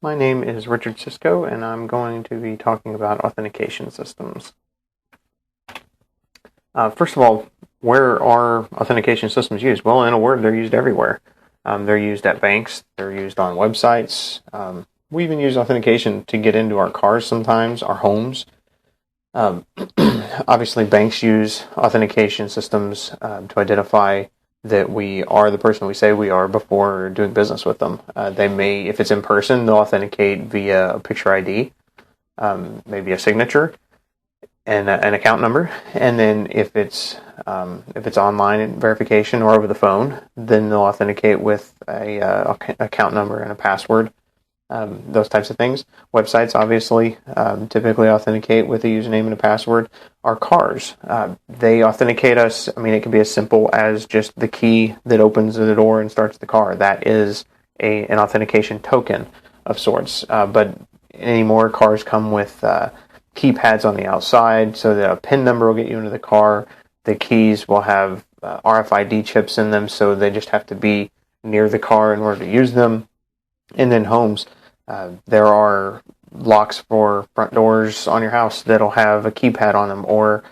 My name is Richard Cisco, and I'm going to be talking about authentication systems. First of all, where are authentication systems used? Well, in a word, they're used everywhere. They're used at banks, they're used on websites. We even use authentication to get into our cars sometimes, our homes. Um, Obviously, banks use authentication systems to identify that we are the person we say we are before doing business with them. They may, if it's in person, they'll authenticate via a picture ID, maybe a signature, and an account number. And then if it's online verification or over the phone, then they'll authenticate with a account number and a password. Those types of things. Websites obviously typically authenticate with a username and a password. Our cars, they authenticate us. I mean, it can be as simple as just the key that opens the door and starts the car. That is an authentication token of sorts. But anymore, cars come with keypads on the outside so that a PIN number will get you into the car. The keys will have RFID chips in them, so they just have to be near the car in order to use them. And then homes, there are locks for front doors on your house that'll have a keypad on them, or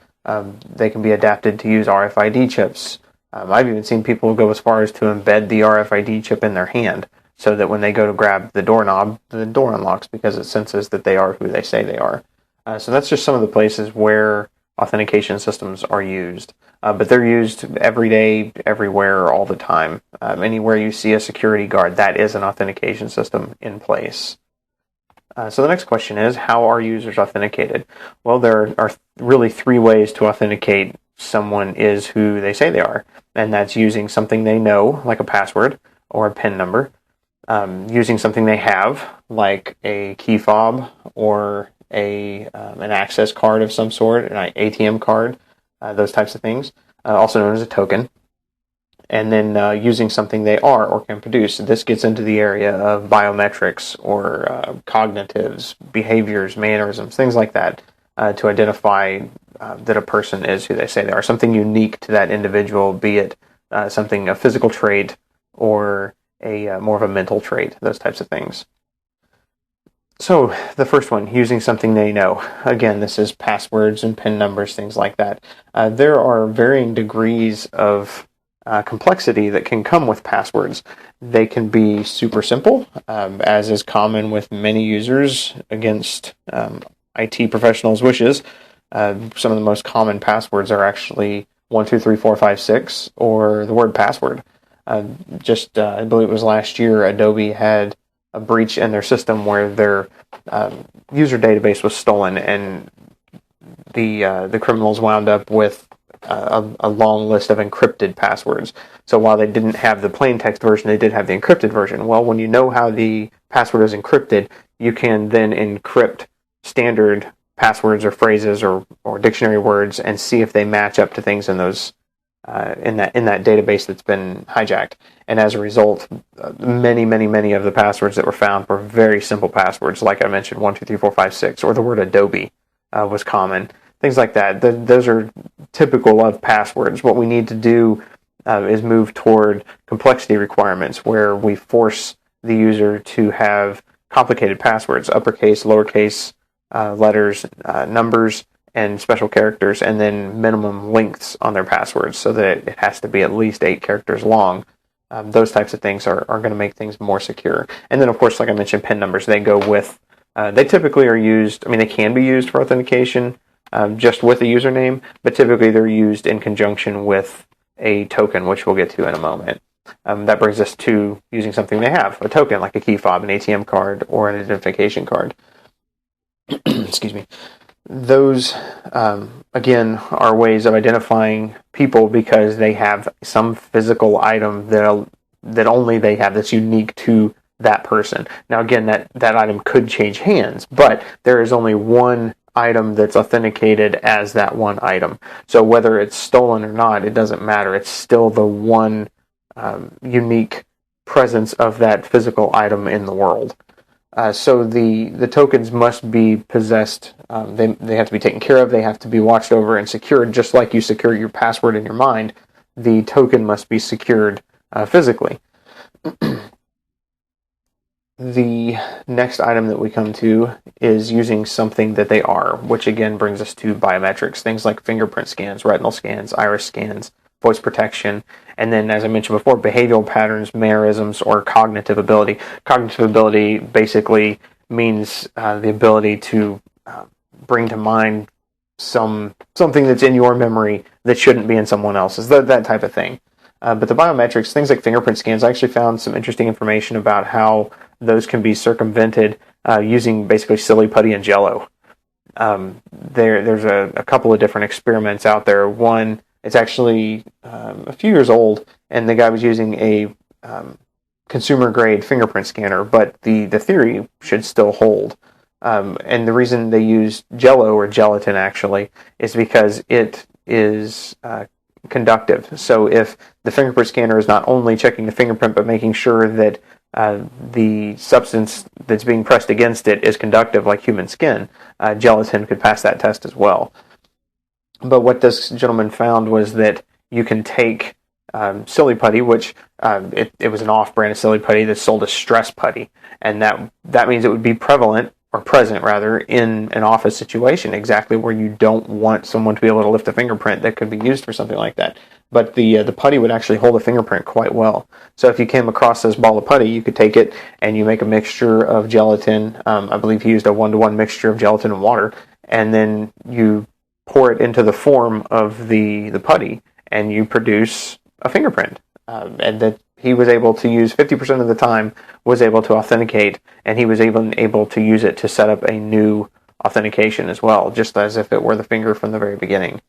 they can be adapted to use RFID chips. I've even seen people go as far as to embed the RFID chip in their hand so that when they go to grab the doorknob, the door unlocks because it senses that they are who they say they are. So that's just some of the places where authentication systems are used. But they're used every day, everywhere, all the time. Anywhere you see a security guard, that is an authentication system in place. So the next question is, how are users authenticated? Well, there are really three ways to authenticate someone is who they say they are. And that's using something they know, like a password or a PIN number. Using something they have, like a key fob or an access card of some sort, an ATM card, those types of things, also known as a token. And then using something they are or can produce. This gets into the area of biometrics or cognitives, behaviors, mannerisms, things like that, to identify that a person is who they say they are. Something unique to that individual, be it a physical trait or a more of a mental trait, those types of things. So the first one, using something they know. Again, this is passwords and PIN numbers, things like that. There are varying degrees of complexity that can come with passwords. They can be super simple, as is common with many users against IT professionals' wishes. Some of the most common passwords are actually 123456 or the word password. I believe it was last year, Adobe had a breach in their system where their user database was stolen, and the criminals wound up with a long list of encrypted passwords. So while they didn't have the plain text version, they did have the encrypted version. Well, when you know how the password is encrypted, you can then encrypt standard passwords or phrases or dictionary words and see if they match up to things in those in that database that's been hijacked. And as a result, many of the passwords that were found were very simple passwords, like I mentioned, 123456, or the word Adobe was common. Things like that. Those are typical of passwords. What we need to do is move toward complexity requirements, where we force the user to have complicated passwords, uppercase, lowercase letters, numbers, and special characters, and then minimum lengths on their passwords so that it has to be at least 8 characters long. Those types of things are going to make things more secure. And then, of course, like I mentioned, PIN numbers, they go with, they typically are used, they can be used for authentication just with a username, but typically they're used in conjunction with a token, which we'll get to in a moment. That brings us to using something they have, a token like a key fob, an ATM card, or an identification card. Excuse me. Those, again, are ways of identifying people because they have some physical item that only they have that's unique to that person. Now, again, that item could change hands, but there is only one item that's authenticated as that one item. So whether it's stolen or not, it doesn't matter. It's still the one unique presence of that physical item in the world. So the tokens must be possessed. They have to be taken care of. They have to be watched over and secured, just like you secure your password in your mind. The token must be secured physically. The next item that we come to is using something that they are, which again brings us to biometrics, things like fingerprint scans, retinal scans, iris scans, voice protection, and then, as I mentioned before, behavioral patterns, mannerisms, or cognitive ability. Cognitive ability basically means the ability to bring to mind something that's in your memory that shouldn't be in someone else's, that type of thing. But the biometrics, things like fingerprint scans, I actually found some interesting information about how those can be circumvented using basically silly putty and Jello. There's a couple of different experiments out there. One, it's actually a few years old, and the guy was using a consumer-grade fingerprint scanner, but the theory should still hold. And the reason they use Jello, or gelatin actually, is because it is conductive. So if the fingerprint scanner is not only checking the fingerprint, but making sure that the substance that's being pressed against it is conductive like human skin, gelatin could pass that test as well. But what this gentleman found was that you can take silly putty, which it was an off-brand of silly putty that sold as stress putty, and that means it would be prevalent, or present rather, in an office situation, exactly where you don't want someone to be able to lift a fingerprint that could be used for something like that. But the putty would actually hold a fingerprint quite well. So if you came across this ball of putty, you could take it and you make a mixture of gelatin. I believe he used a 1-to-1 mixture of gelatin and water, and then you pour it into the form of the putty, and you produce a fingerprint. And that he was able to use 50% of the time, was able to authenticate, and he was even able to use it to set up a new authentication as well, just as if it were the finger from the very beginning.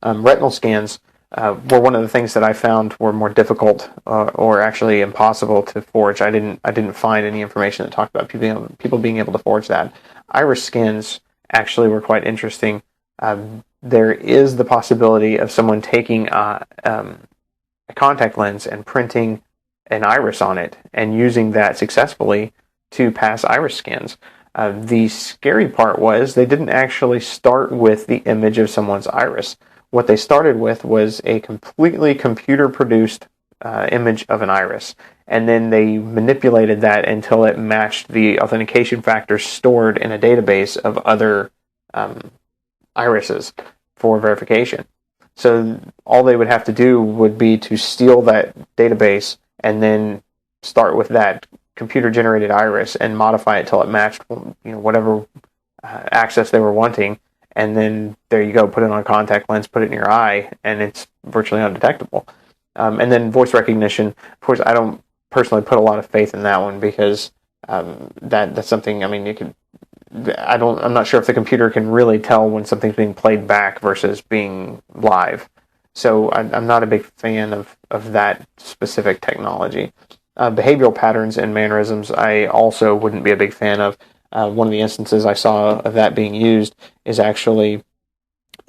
Retinal scans were one of the things that I found were more difficult or actually impossible to forge. I didn't find any information that talked about people being able to forge that. Iris scans actually were quite interesting. There is the possibility of someone taking a contact lens and printing an iris on it and using that successfully to pass iris scans. The scary part was they didn't actually start with the image of someone's iris. What they started with was a completely computer-produced image of an iris, and then they manipulated that until it matched the authentication factors stored in a database of other irises for verification. So all they would have to do would be to steal that database and then start with that computer-generated iris and modify it till it matched, whatever access they were wanting. And then there you go, put it on a contact lens, put it in your eye, and it's virtually undetectable. And then voice recognition, of course, I don't personally put a lot of faith in that one because that's something. I mean, I'm not sure if the computer can really tell when something's being played back versus being live. So I'm not a big fan of that specific technology. Behavioral patterns and mannerisms, I also wouldn't be a big fan of. One of the instances I saw of that being used is actually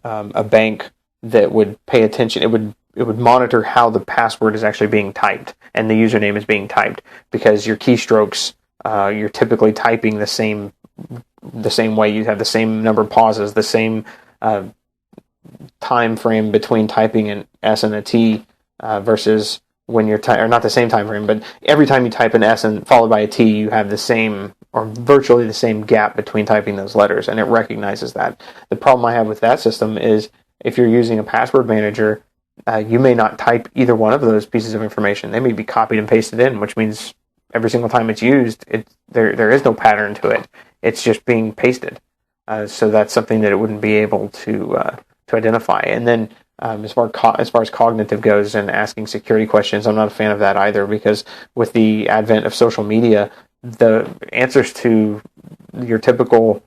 a bank that would pay attention. It would monitor how the password is actually being typed and the username is being typed, because your keystrokes, you're typically typing the same way. You have the same number of pauses, the same time frame between typing an S and a T versus when you're or not the same time frame, but every time you type an S and followed by a T, you have the same or virtually the same gap between typing those letters, and it recognizes that. The problem I have with that system is if you're using a password manager, you may not type either one of those pieces of information. They may be copied and pasted in, which means every single time it's used, there is no pattern to it. It's just being pasted. So that's something that it wouldn't be able to identify. And then as far as cognitive goes and asking security questions, I'm not a fan of that either, because with the advent of social media, the answers to your typical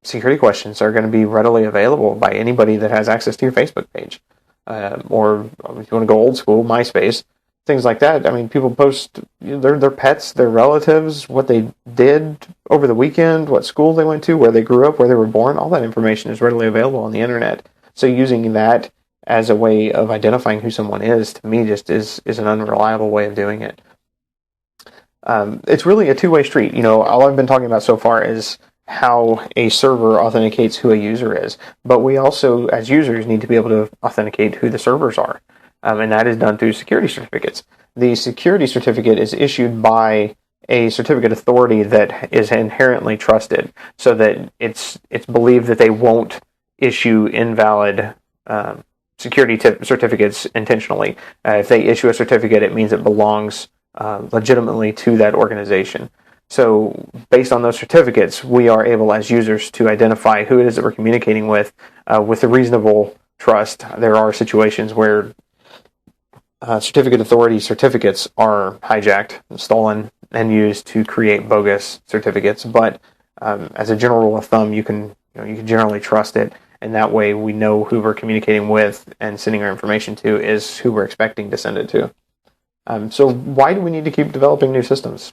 security questions are going to be readily available by anybody that has access to your Facebook page. Or if you want to go old school, MySpace, things like that. I mean, people post their pets, their relatives, what they did over the weekend, what school they went to, where they grew up, where they were born. All that information is readily available on the internet. So using that as a way of identifying who someone is, to me, just is an unreliable way of doing it. It's really a two-way street. All I've been talking about so far is how a server authenticates who a user is. But we also, as users, need to be able to authenticate who the servers are. And that is done through security certificates. The security certificate is issued by a certificate authority that is inherently trusted, so that it's believed that they won't issue invalid security certificates intentionally. If they issue a certificate, it means it belongs legitimately to that organization. So based on those certificates, we are able as users to identify who it is that we're communicating with a reasonable trust. There are situations where certificate authority certificates are hijacked, stolen, and used to create bogus certificates. But as a general rule of thumb, you can generally trust it, and that way we know who we're communicating with and sending our information to is who we're expecting to send it to. So why do we need to keep developing new systems?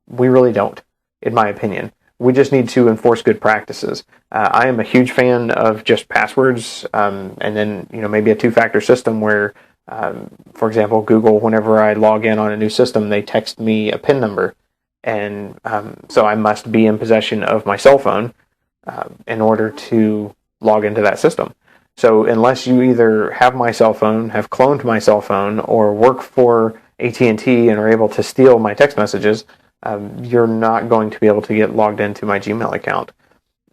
We really don't, in my opinion. We just need to enforce good practices. I am a huge fan of just passwords, and then maybe a two-factor system where, for example, Google, whenever I log in on a new system, they text me a PIN number, and so I must be in possession of my cell phone in order to log into that system. So unless you either have my cell phone, have cloned my cell phone, or work for AT&T and are able to steal my text messages, you're not going to be able to get logged into my Gmail account.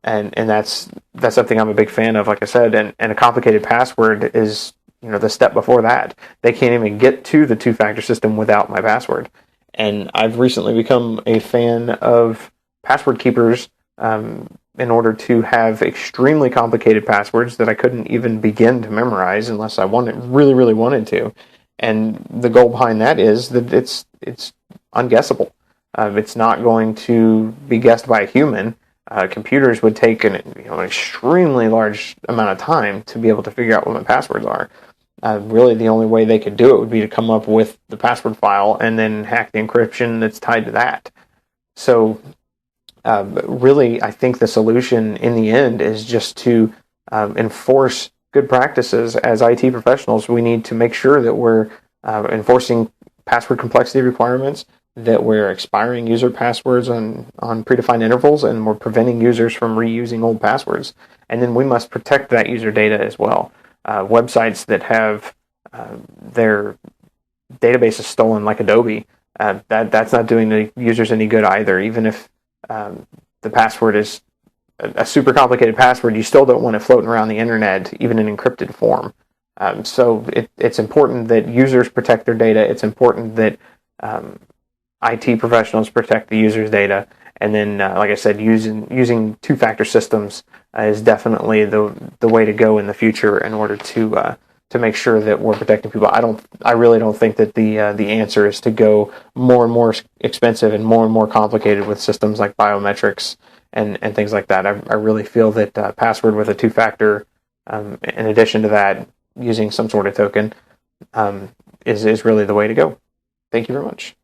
And that's something I'm a big fan of, like I said, and a complicated password is the step before that. They can't even get to the two-factor system without my password. And I've recently become a fan of password keepers in order to have extremely complicated passwords that I couldn't even begin to memorize unless I really, really wanted to. And the goal behind that is that it's unguessable. It's not going to be guessed by a human. Computers would take an extremely large amount of time to be able to figure out what my passwords are. Really, the only way they could do it would be to come up with the password file and then hack the encryption that's tied to that. So really, I think the solution in the end is just to enforce good practices. As IT professionals, we need to make sure that we're enforcing password complexity requirements, that we're expiring user passwords on predefined intervals, and we're preventing users from reusing old passwords. And then we must protect that user data as well. Websites that have their databases stolen, like Adobe, that's not doing the users any good either. Even if the password is a super complicated password, you still don't want it floating around the internet, even in encrypted form. So it's important that users protect their data. It's important that IT professionals protect the user's data. And then, like I said, using two-factor systems is definitely the way to go in the future in order to make sure that we're protecting people. I really don't think that the answer is to go more and more expensive and more complicated with systems like biometrics and things like that. I really feel that password with a two-factor, in addition to that, using some sort of token, is really the way to go. Thank you very much.